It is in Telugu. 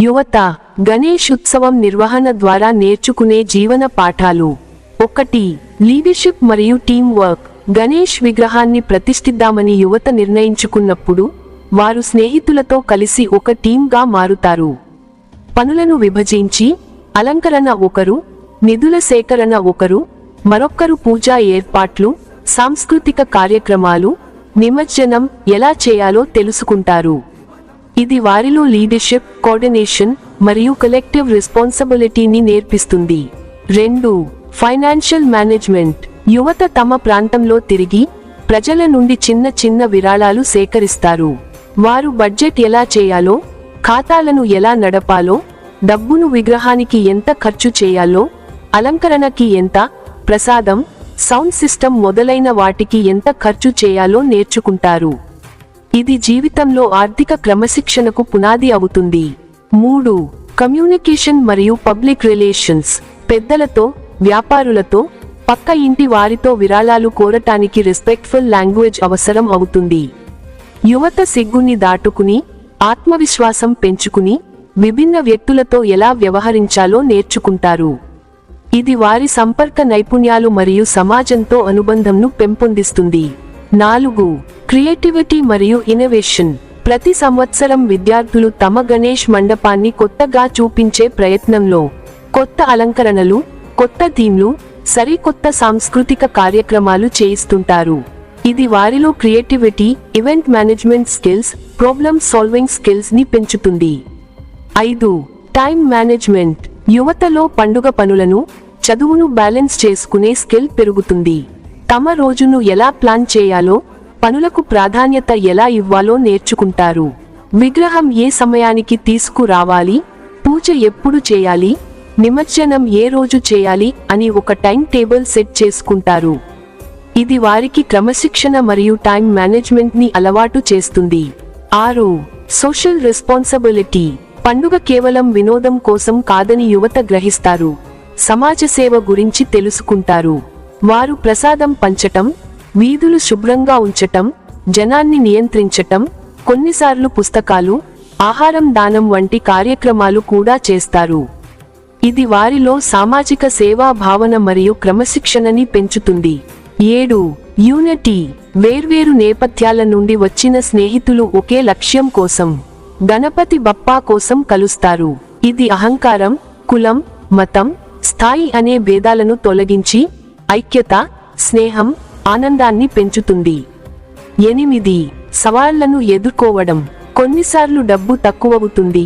యువత గణేష్ ఉత్సవం నిర్వహణ ద్వారా నేర్చుకునే జీవన పాఠాలు. 1. లీడర్షిప్ మరియు టీం వర్క్. గణేష్ విగ్రహాన్ని ప్రతిష్ఠిద్దామని యువత నిర్ణయించుకున్నప్పుడు వారు స్నేహితులతో కలిసి ఒక టీంగా మారుతారు. పనులను విభజించి అలంకరణ ఒకరు, నిధుల సేకరణ ఒకరు, మరొక్కరు పూజా ఏర్పాట్లు, సాంస్కృతిక కార్యక్రమాలు, నిమజ్జనం ఎలా చేయాలో తెలుసుకుంటారు. ఇది వారిలో లీడర్షిప్, కోఆర్డినేషన్ మరియు కలెక్టివ్ రెస్పాన్సిబిలిటీని నేర్పిస్తుంది. 2. Financial management. యువత తమ ప్రాంతంలో తిరిగి ప్రజల నుండి చిన్న చిన్న విరాళాలు సేకరిస్తారు. వారు బడ్జెట్ ఎలా చేయాలో, ఖాతాలను ఎలా నడపాలో, డబ్బును విగ్రహానికి ఎంత ఖర్చు చేయాలో, అలంకరణకి ఎంత, ప్రసాదం, సౌండ్ సిస్టమ్ మొదలైన వాటికి ఎంత ఖర్చు చేయాలో నేర్చుకుంటారు. ఇది జీవితంలో ఆర్థిక క్రమశిక్షణకు పునాది అవుతుంది. 3. కమ్యూనికేషన్ మరియు పబ్లిక్ రిలేషన్స్. పెద్దలతో, వ్యాపారులతో, పక్క ఇంటి వారితో విరాళాలు కోరటానికి రెస్పెక్ట్ఫుల్ లాంగ్వేజ్ అవసరం అవుతుంది. యువత సిగ్గుని దాటుకుని ఆత్మవిశ్వాసం పెంచుకుని విభిన్న వ్యక్తులతో ఎలా వ్యవహరించాలో నేర్చుకుంటారు. ఇది వారి సంపర్క నైపుణ్యాలు మరియు సమాజంతో అనుబంధంను పెంపొందిస్తుంది. 4. క్రియేటివిటీ మరియు ఇన్నోవేషన్. ప్రతి సంవత్సరం విద్యార్థులు తమ గణేష్ మండపాన్ని కొత్తగా చూపించే ప్రయత్నంలో కొత్త అలంకరణలు, కొత్త థీమ్లు, సరికొత్త సాంస్కృతిక కార్యక్రమాలు చేయిస్తుంటారు. ఇది వారిలో creativity, event management skills, problem solving skills ని పెంచుతుంది. 5. Time management. యువతలో పండుగ పనులను, చదువును బ్యాలెన్స్ చేసుకునే స్కిల్ పెరుగుతుంది. తమ రోజును ఎలా ప్లాన్ చేయాలో, పనులకు ప్రాధాన్యత ఎలా ఇవ్వాలో నేర్చుకుంటారు. విగ్రహం ఏ సమయానికి తీసుకురావాలి, పూజ ఎప్పుడు చేయాలి, నిమజ్జనం ఏ రోజు చేయాలి అని ఒక టైం టేబుల్ సెట్ చేసుకుంటారు. ఇది వారికి క్రమశిక్షణ మరియు టైం మేనేజ్మెంట్ ని అలవాటు చేస్తుంది. 6. Social responsibility. పండుగ కేవలం వినోదం కోసం కాదని యువత గ్రహిస్తారు. సమాజ సేవ గురించి తెలుసుకుంటారు. వారు ప్రసాదం పంచటం, వీధులు శుభ్రంగా ఉంచటం, జనాన్ని నియంత్రించటం, కొన్నిసార్లు పుస్తకాలు, ఆహారం దానం వంటి కార్యక్రమాలు కూడా చేస్తారు. ఇది వారిలో సామాజిక సేవా భావన మరియు క్రమశిక్షణని పెంచుతుంది. 7. యూనిటీ. వేర్వేరు నేపథ్యాల నుండి వచ్చిన స్నేహితులు ఒకే లక్ష్యం కోసం, గణపతి బప్పా కోసం కలుస్తారు. ఇది అహంకారం, కులం, మతం, స్థాయి అనే భేదాలను తొలగించి ఐక్యత, స్నేహం, ఆనందాన్ని పెంచుతుంది. 8. సవాళ్లను ఎదుర్కోవడం. కొన్నిసార్లు డబ్బు తక్కువవుతుంది,